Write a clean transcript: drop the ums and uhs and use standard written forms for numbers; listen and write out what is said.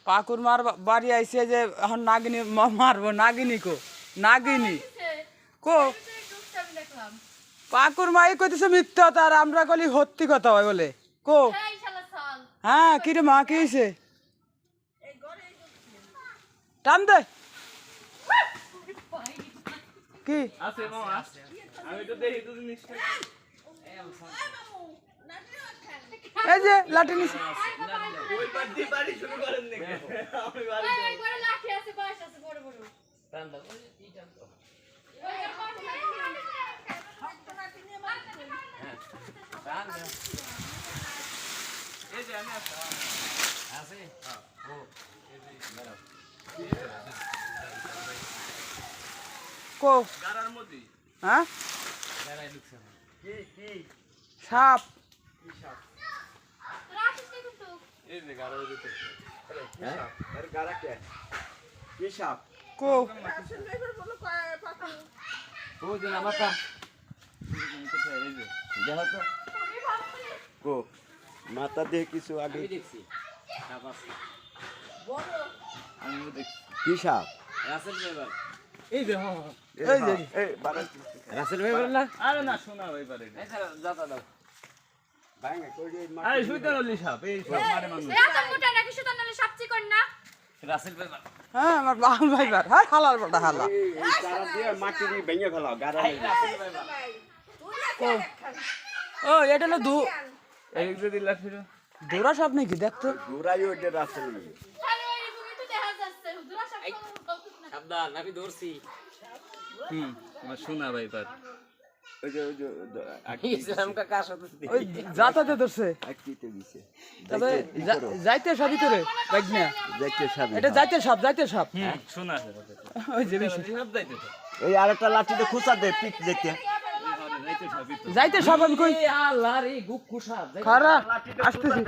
পাকুর মার বাড়ি আইছে যে এখন নাগিনী মারবো নাগিনী কো নাগিনী কো পাকুর মাই কইতেছে মিথ্যা তার আমরা কলি সত্যি কথা হয় বলে কো হ্যাঁ কি রে মা কি হইছে টান দে কি আছে মামা আমি তো দেখি তো জিনিস এই যে লাঠি নিছে ওই পার্টি বাড়ি শুরু করেন নাকি আমি বাড়ি এই বড় লাঠি আছে বাস আছে বড় বড় টান দাও এই টান দাও টান দাও এই যে আমি আছে হ্যাঁ ও এই যে দাঁড়াও কো গারার মধ্যে হ্যাঁ গারাই ঢুকছে কি সাপ রাখিস না কিন্তু এই যে গারার ভিতরে হ্যাঁ এর গারা কে কি সাপ কো ও যে নামাটা এই যে দেখো তো কো মাথা দিয়ে কিছু আগে দেখছি সাপ আছে আমি দেখছি কি সাপ রাসেল ভাইবার এই যে হ্যাঁ এই যে এই বারা রাসেল ভাইবার না আরে না শোনা ভাইবার এই যাতা দাও ভাঙা কই যে আরে শুইতে নলি সাপ এই সাপ মারে মানুষ এত মোটা নাকি সুতা নালে সাপচি কর না রাসেল ভাইবার হ্যাঁ আমার বাল ভাইবার হ্যাঁ হালার বড় হালা এই তারা দিয়ে মাটি দিয়ে ভেঙে ফেলাও গারা নেই রাসেল ভাইবার কো ও এটা না এই যদি লাঠি দৌড়া সাপ নাকি দেখতো ঘুরাই ওইটা রাস্তা নেই আরে ওই রকমই তো দেখা যাচ্ছে হুজুরা সাপ সাবধান আমি ধরছি আমার শোনা ভাইবার ওই যে ইসলামটা কার সাথে ওই যাতাতে ধরছে আকিতে দিছে তবে যাইতে সাপ ভিতরে বাইক না দেখতে সাপ এটা যাইতে সাপ শোনা আছে ওই যে বেশি সব যাইতে তো এই আরেকটা লাঠিতে খুঁচা দে পিক দেখতে যাইতে সবই তো যাইতে সাপ আমি কই আল্লাহ রে গুক কুশা খারা আসতেছি